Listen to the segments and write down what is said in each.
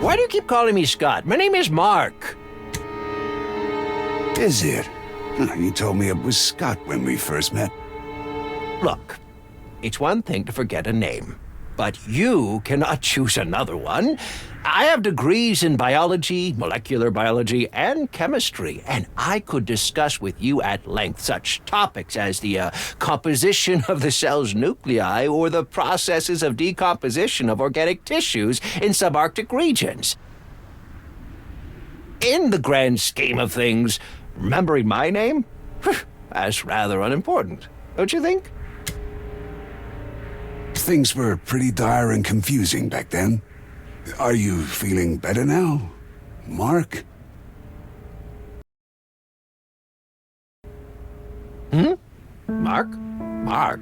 Why do you keep calling me Scot? My name is Mark. Is it? You told me it was Scot when we first met. Look, it's one thing to forget a name, but you cannot choose another one. I have degrees in biology, molecular biology, and chemistry, and I could discuss with you at length such topics as the composition of the cell's nuclei or the processes of decomposition of organic tissues in subarctic regions. In the grand scheme of things, remembering my name? That's rather unimportant, don't you think? Things were pretty dire and confusing back then. Are you feeling better now, Mark? Mark? Mark?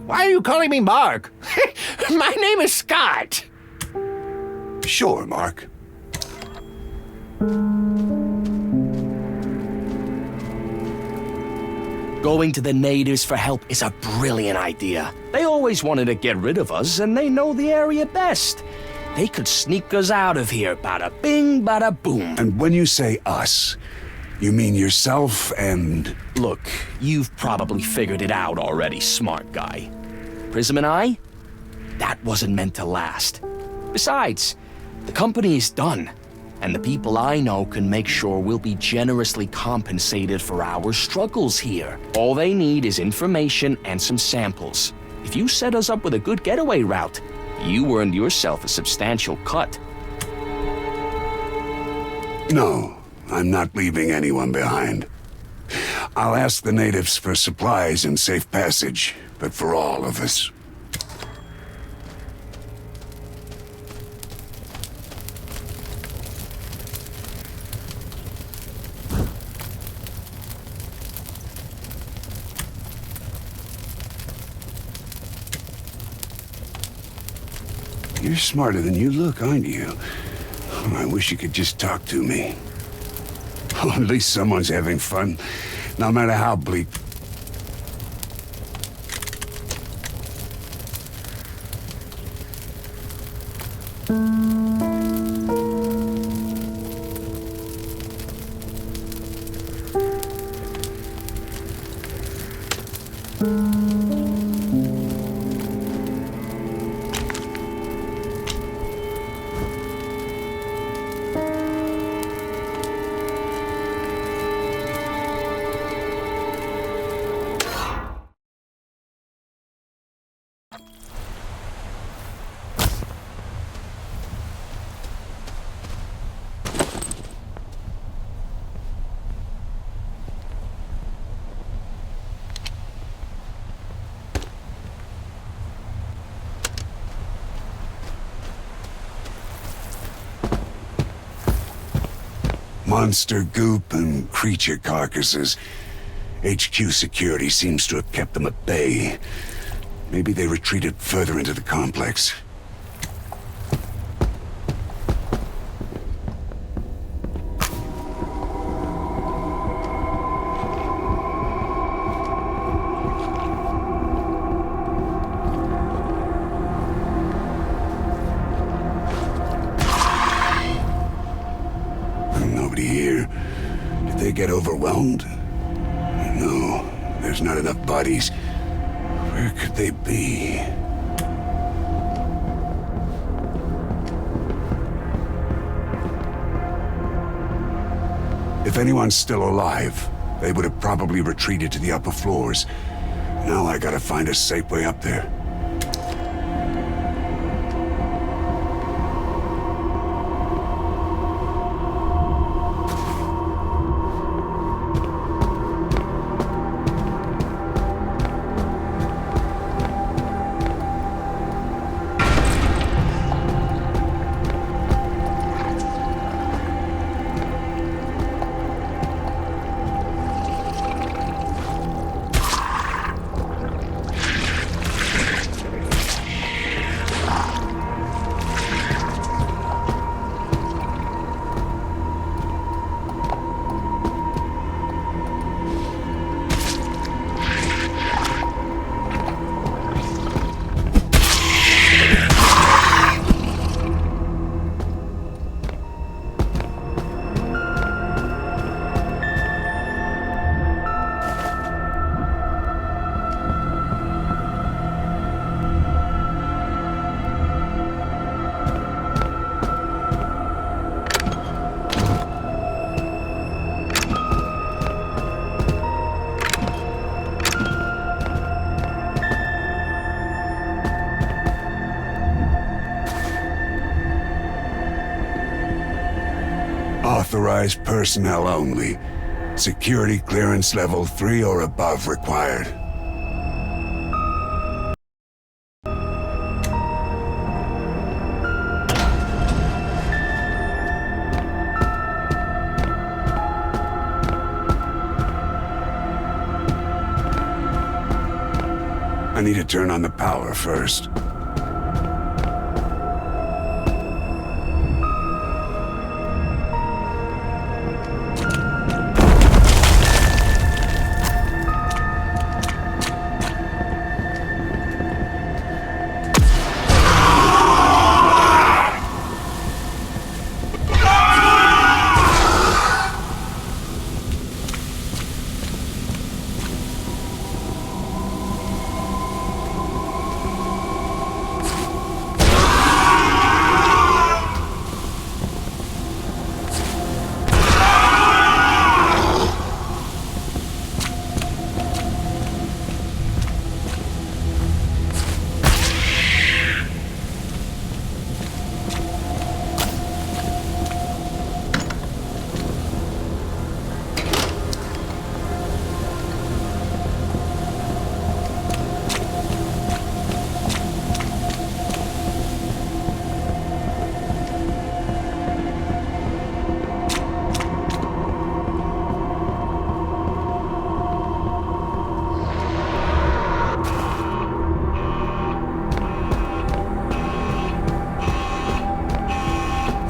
Why are you calling me Mark? My name is Scot. Sure, Mark. Going to the natives for help is a brilliant idea. They always wanted to get rid of us, and they know the area best. They could sneak us out of here, bada bing, bada boom. And when you say us, you mean yourself and... Look, you've probably figured it out already, smart guy. Prism and I? That wasn't meant to last. Besides, the company is done, and the people I know can make sure we'll be generously compensated for our struggles here. All they need is information and some samples. If you set us up with a good getaway route, you earned yourself a substantial cut. No, I'm not leaving anyone behind. I'll ask the natives for supplies and safe passage, but for all of us. You're smarter than you look, aren't you? I wish you could just talk to me. At least someone's having fun, no matter how bleak. Monster goop and creature carcasses. HQ security seems to have kept them at bay. Maybe they retreated further into the complex. Here. Did they get overwhelmed? No, there's not enough bodies. Where could they be? If anyone's still alive, they would have probably retreated to the upper floors. Now I gotta find a safe way up there. Authorized personnel only. Security clearance level 3 or above required. I need to turn on the power first.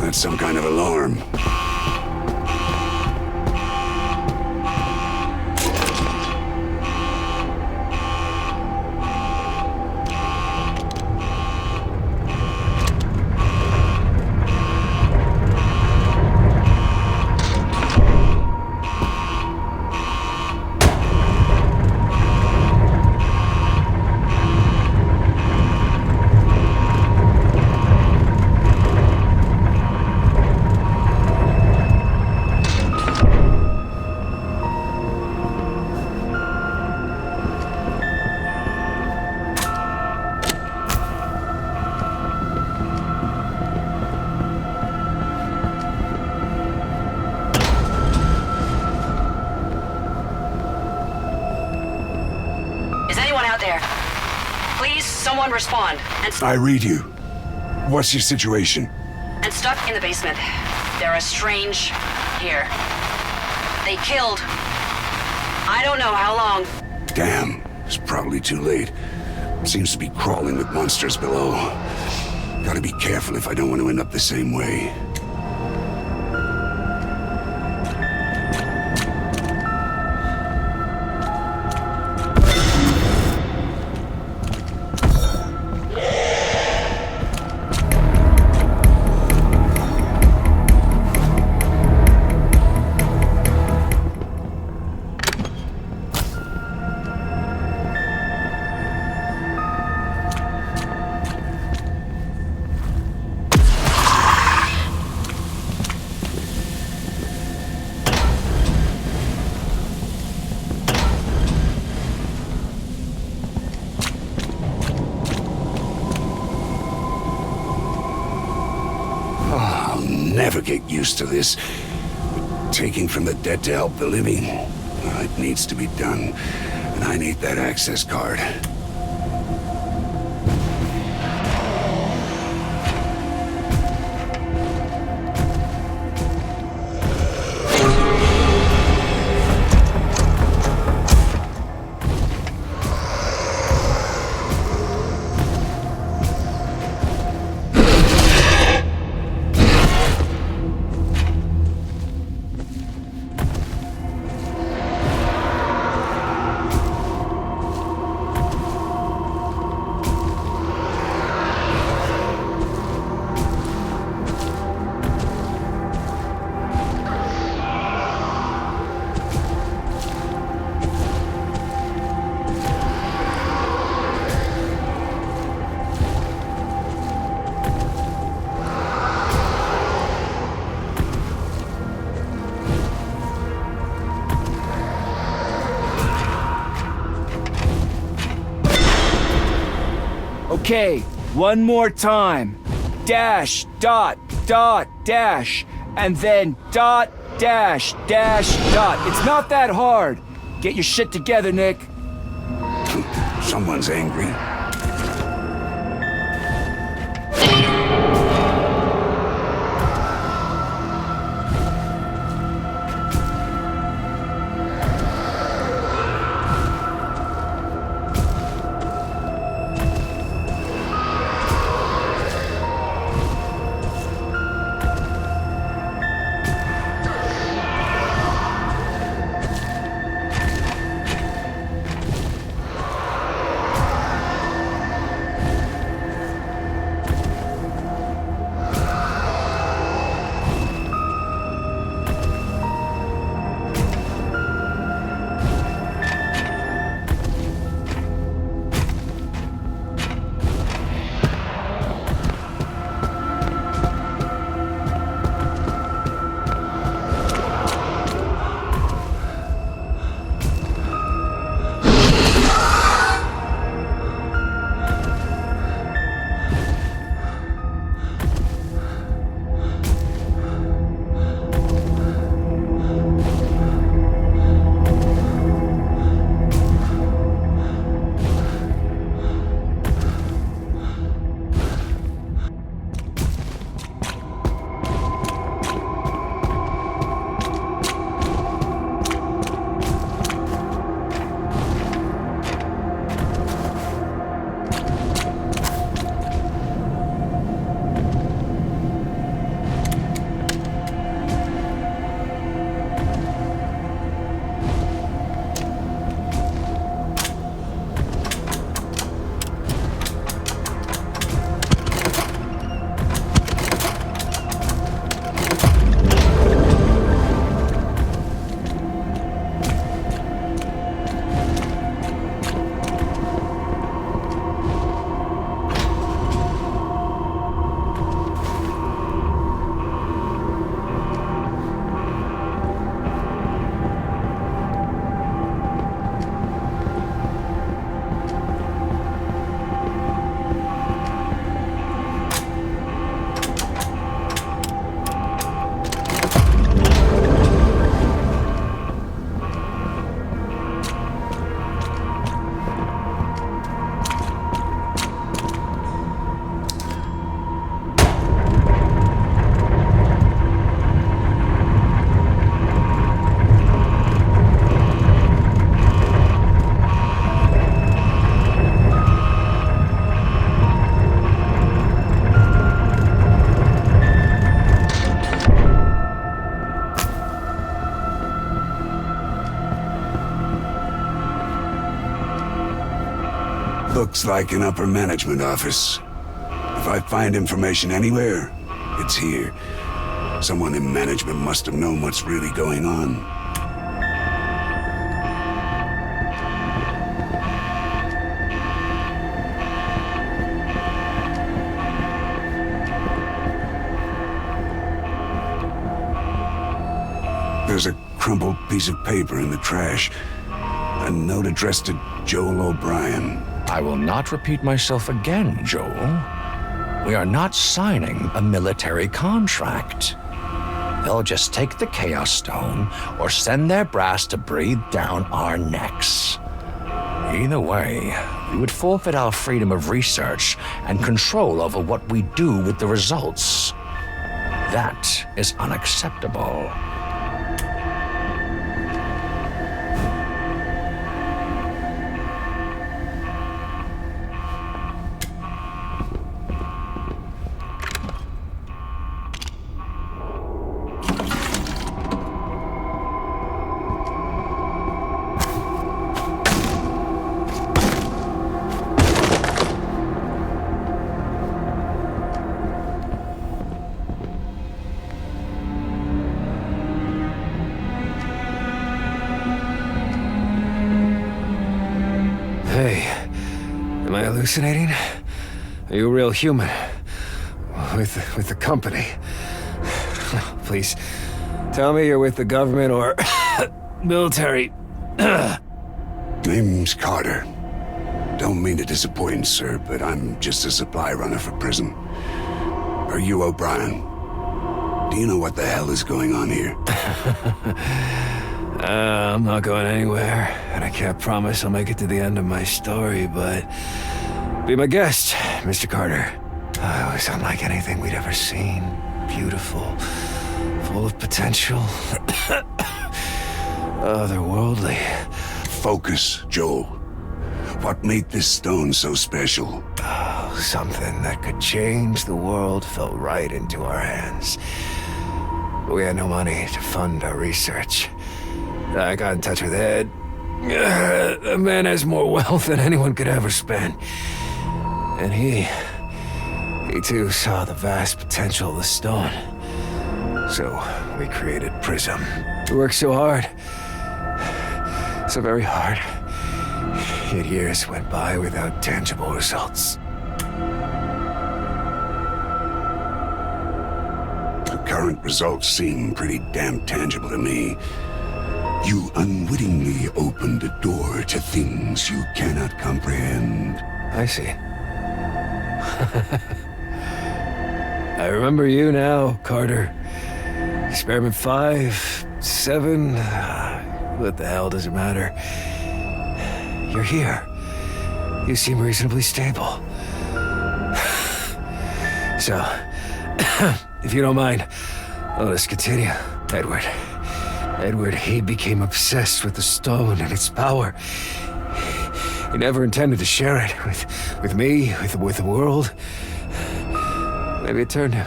That's some kind of alarm. Someone respond. I read you. What's your situation? And stuck in the basement. They're a strange here. They killed. I don't know how long. Damn, it's probably too late. Seems to be crawling with monsters below. Gotta be careful if I don't want to end up the same way. Never get used to this. Taking from the dead to help the living. It needs to be done. And I need that access card. Okay, one more time. Dash, dot, dot, dash. and then dot, dash, dash, dot. It's not that hard. Get your shit together, Nick. Someone's angry. Looks like an upper management office. If I find information anywhere, it's here. Someone in management must have known what's really going on. There's a crumpled piece of paper in the trash. A note addressed to Joel O'Brien. I will not repeat myself again, Joel. We are not signing a military contract. They'll just take the Chaos Stone or send their brass to breathe down our necks. Either way, we would forfeit our freedom of research and control over what we do with the results. That is unacceptable. Hey, am I hallucinating? Are you a real human? With the company? Please, tell me you're with the government or military. Name's Carter. Don't mean to disappoint, sir, but I'm just a supply runner for Prism. Are you O'Brien? Do you know what the hell is going on here? I'm not going anywhere, and I can't promise I'll make it to the end of my story, but be my guest, Mr. Carter. It was unlike anything we'd ever seen. Beautiful, full of potential, otherworldly. Focus, Joel. What made this stone so special? Something that could change the world fell right into our hands. But we had no money to fund our research. I got in touch with Ed. The man has more wealth than anyone could ever spend. And he too saw the vast potential of the stone. So we created Prism. We worked so hard. So very hard. Yet years went by without tangible results. The current results seem pretty damn tangible to me. You unwittingly opened a door to things you cannot comprehend. I see. I remember you now, Carter. Experiment 5, 7... what the hell does it matter? You're here. You seem reasonably stable. So, if you don't mind, let us continue. Edward, he became obsessed with the stone and its power. He never intended to share it with me, with the world. Maybe it turned him.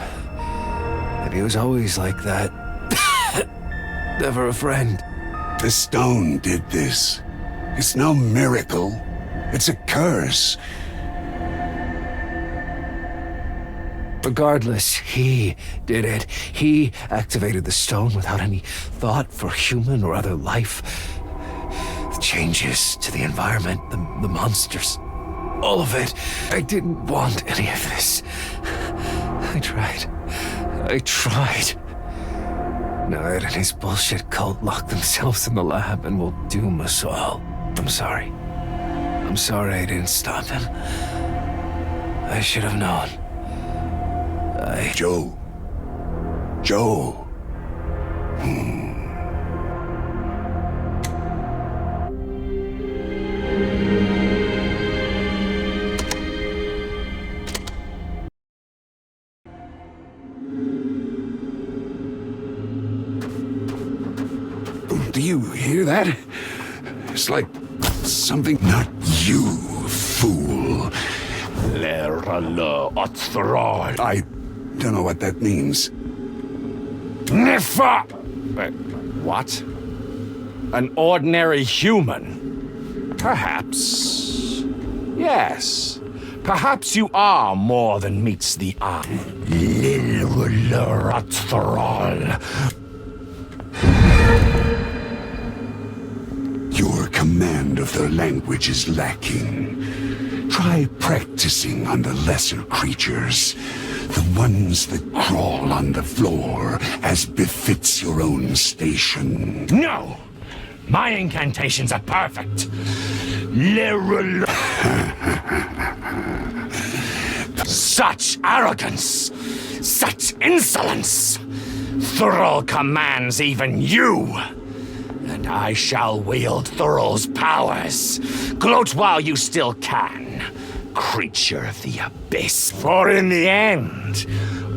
Maybe he was always like that. Never a friend. The stone did this. It's no miracle. It's a curse. Regardless, he did it. He activated the stone without any thought for human or other life. The changes to the environment, the monsters, all of it. I didn't want any of this. I tried. Now Ed and his bullshit cult locked themselves in the lab and will doom us all. I'm sorry. I'm sorry I didn't stop him. I should have known. Joe. Do you hear that? It's like something... Not you, fool. I don't know what that means. Never! What? An ordinary human? Perhaps. Yes. Perhaps you are more than meets the eye. Your command of their language is lacking. Try practicing on the lesser creatures. The ones that crawl on the floor, as befits your own station. No! My incantations are perfect. Such arrogance! Such insolence! Thurl commands even you! And I shall wield Thurl's powers. Gloat while you still can, creature of the abyss. For in the end,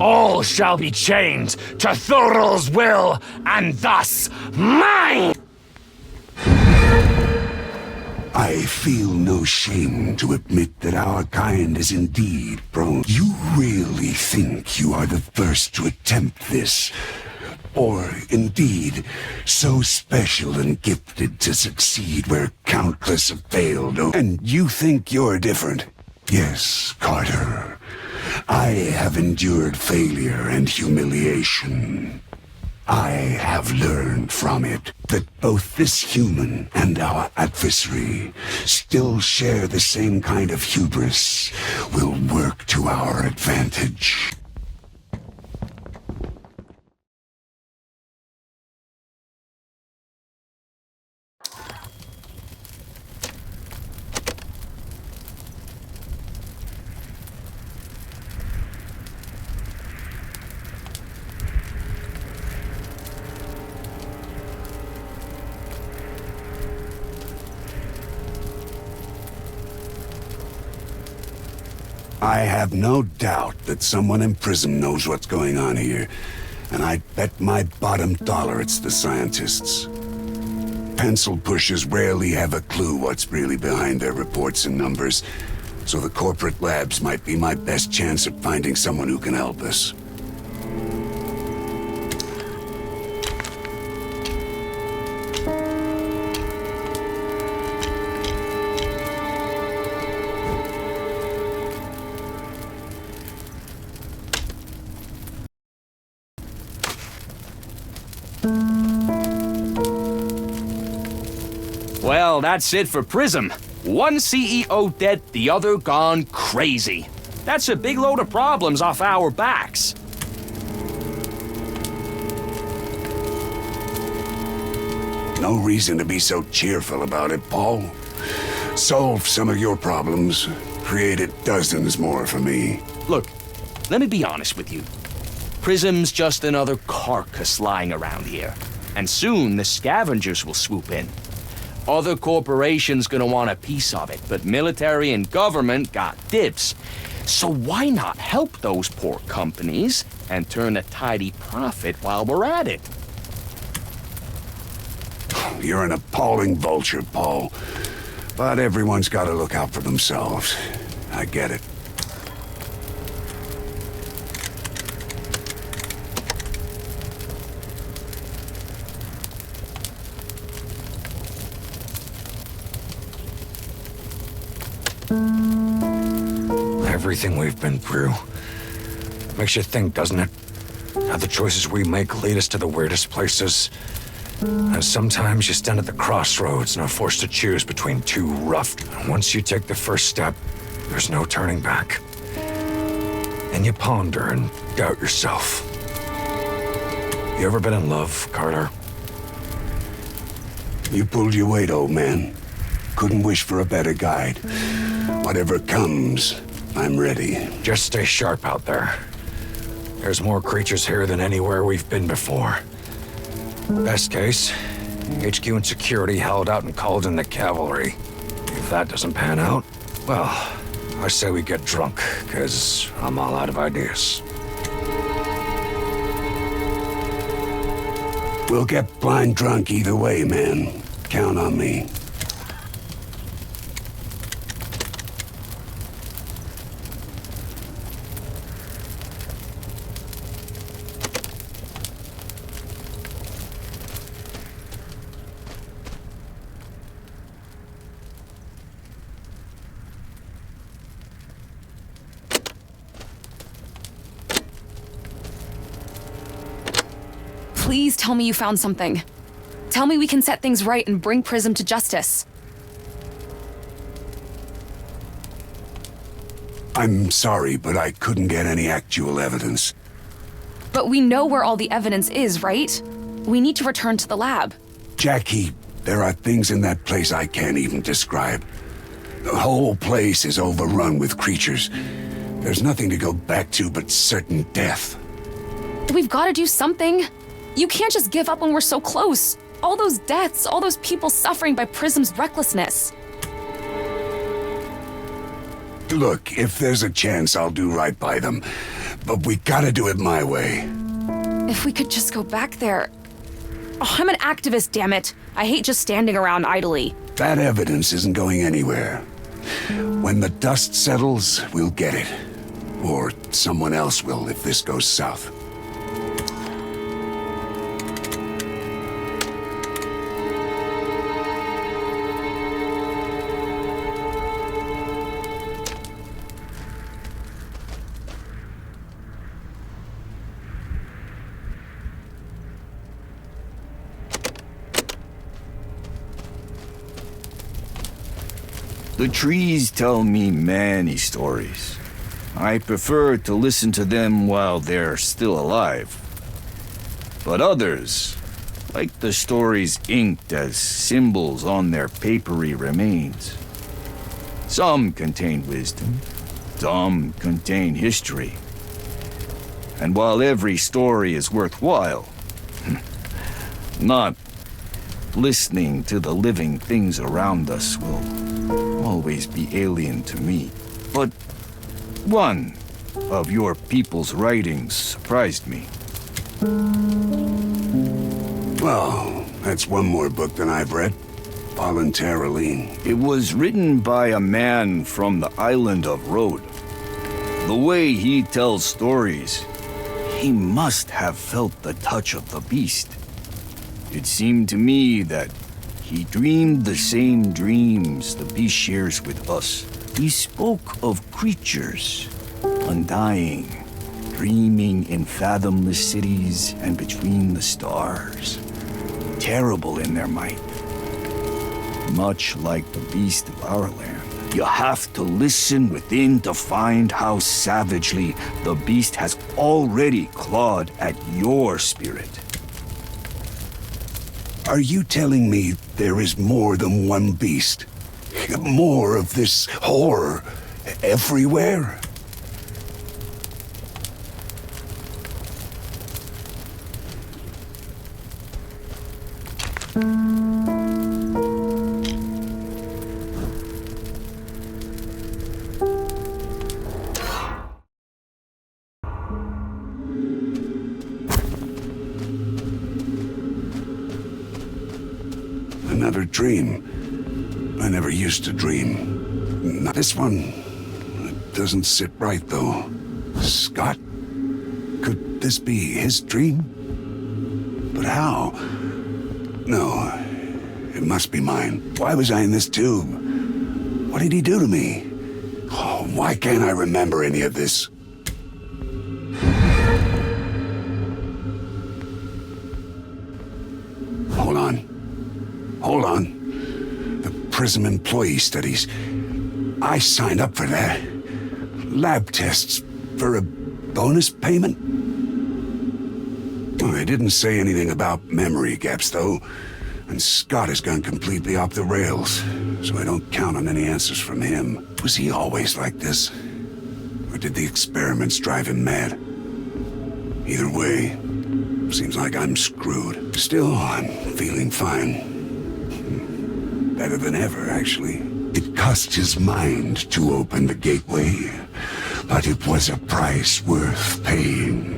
all shall be chained to Thurl's will, and thus mine! I feel no shame to admit that our kind is indeed prone. You really think you are the first to attempt this? Or, indeed, so special and gifted to succeed where countless have failed? And you think you're different? Yes, Carter. I have endured failure and humiliation. I have learned from it that both this human and our adversary still share the same kind of hubris, will work to our advantage. I have no doubt that someone in Prism knows what's going on here, and I'd bet my bottom dollar it's the scientists. Pencil pushers rarely have a clue what's really behind their reports and numbers, so the corporate labs might be my best chance at finding someone who can help us. Well, that's it for Prism. One CEO dead, the other gone crazy. That's a big load of problems off our backs. No reason to be so cheerful about it, Paul. Solve some of your problems, created dozens more for me. Look, let me be honest with you. Prism's just another carcass lying around here. And soon the scavengers will swoop in. Other corporations gonna want a piece of it, but military and government got dibs. So why not help those poor companies and turn a tidy profit while we're at it? You're an appalling vulture, Paul. But everyone's got to look out for themselves. I get it. Everything we've been through makes you think, doesn't it? How the choices we make lead us to the weirdest places. And sometimes you stand at the crossroads and are forced to choose between two rough. And once you take the first step, there's no turning back. And you ponder and doubt yourself. You ever been in love, Carter? You pulled your weight, old man. Couldn't wish for a better guide. Whatever comes, I'm ready. Just stay sharp out there. There's more creatures here than anywhere we've been before. Best case, HQ and security held out and called in the cavalry. If that doesn't pan out, well, I say we get drunk, because I'm all out of ideas. We'll get blind drunk either way, man. Count on me. Please tell me you found something. Tell me we can set things right and bring Prism to justice. I'm sorry, but I couldn't get any actual evidence. But we know where all the evidence is, right? We need to return to the lab. Jackie, there are things in that place I can't even describe. The whole place is overrun with creatures. There's nothing to go back to but certain death. We've got to do something. You can't just give up when we're so close. All those deaths, all those people suffering by Prism's recklessness. Look, if there's a chance, I'll do right by them. But we gotta do it my way. If we could just go back there. Oh, I'm an activist, damn it. I hate just standing around idly. That evidence isn't going anywhere. When the dust settles, we'll get it. Or someone else will if this goes south. The trees tell me many stories. I prefer to listen to them while they're still alive. But others, like the stories inked as symbols on their papery remains. Some contain wisdom, some contain history. And while every story is worthwhile, not listening to the living things around us will always be alien to me. But One of your people's writings surprised me. Well, that's one more book than I've read. Voluntarily. It was written by a man from the island of Rhodes. The way he tells stories, he must have felt the touch of the beast. It seemed to me that he dreamed the same dreams the beast shares with us. He spoke of creatures, undying, dreaming in fathomless cities and between the stars, terrible in their might. Much like the beast of our land. You have to listen within to find how savagely the beast has already clawed at your spirit. Are you telling me there is more than one beast? More of this horror everywhere? Another dream. I never used to dream. Not this one. It doesn't sit right, though. Scot? Could this be his dream? But how? No. It must be mine. Why was I in this tube? What did he do to me? Oh, why can't I remember any of this? Hold on. Hold on. The Prism employee studies. I signed up for that. Lab tests for a bonus payment? Oh, they didn't say anything about memory gaps, though. And Scott has gone completely off the rails, so I don't count on any answers from him. Was he always like this? Or did the experiments drive him mad? Either way, seems like I'm screwed. Still, I'm feeling fine. Better than ever, actually. It cost his mind to open the gateway, but it was a price worth paying.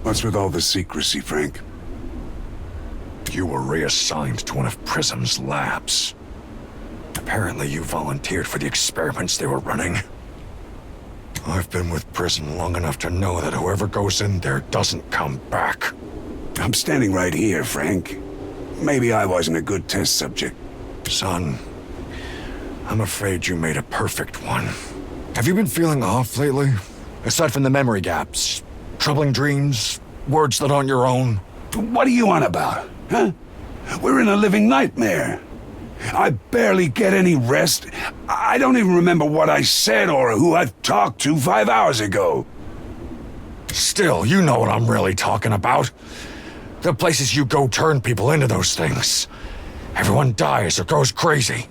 What's with all the secrecy, Frank? You were reassigned to one of Prism's labs. Apparently you volunteered for the experiments they were running. I've been with Prism long enough to know that whoever goes in there doesn't come back. I'm standing right here, Frank. Maybe I wasn't a good test subject. Son, I'm afraid you made a perfect one. Have you been feeling off lately? Aside from the memory gaps, troubling dreams, words that aren't your own? What are you on about, huh? We're in a living nightmare. I barely get any rest. I don't even remember what I said or who I talked to 5 hours ago. Still, you know what I'm really talking about. The places you go turn people into those things. Everyone dies or goes crazy.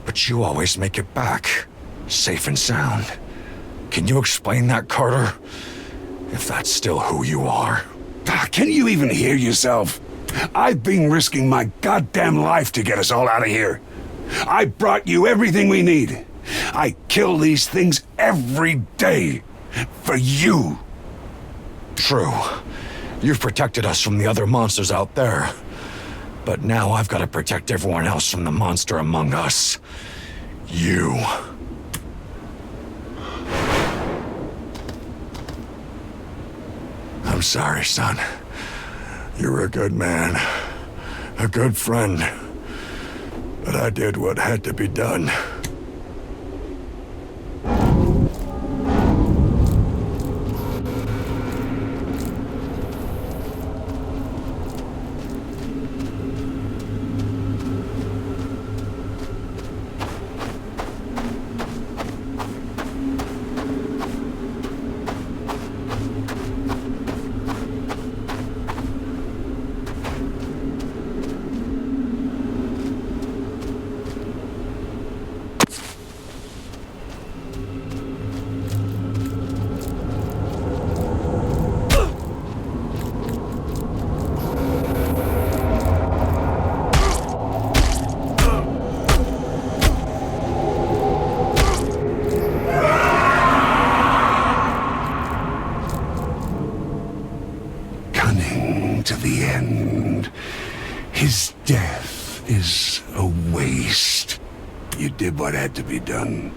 But you always make it back, safe and sound. Can you explain that, Carter? If that's still who you are. Can you even hear yourself? I've been risking my goddamn life to get us all out of here. I brought you everything we need. I kill these things every day. For you. True. You've protected us from the other monsters out there. But now I've got to protect everyone else from the monster among us. You. I'm sorry, son. You were a good man. A good friend. But I did what had to be done. To the end. His death is a waste. You did what had to be done.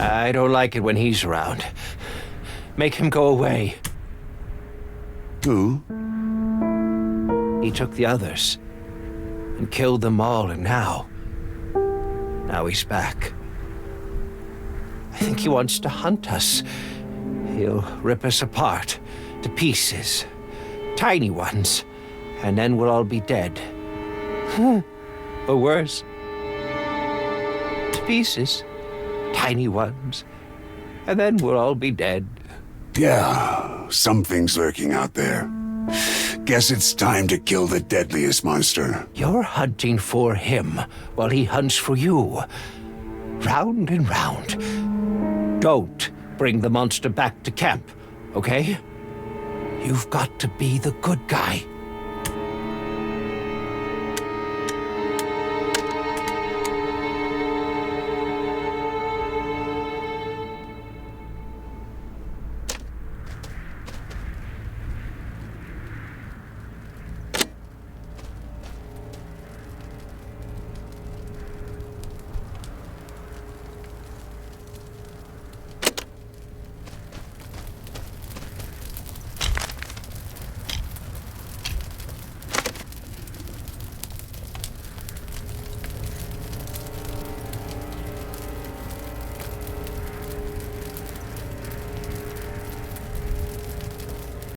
I don't like it when he's around. Make him go away. Who? He took the others and killed them all, and now he's back. I think he wants to hunt us. He'll rip us apart to pieces, tiny ones, and then we'll all be dead. Or worse, to pieces, tiny ones, and then we'll all be dead. Yeah, something's lurking out there. Guess it's time to kill the deadliest monster. You're hunting for him while he hunts for you. Round and round. Don't bring the monster back to camp, okay? You've got to be the good guy.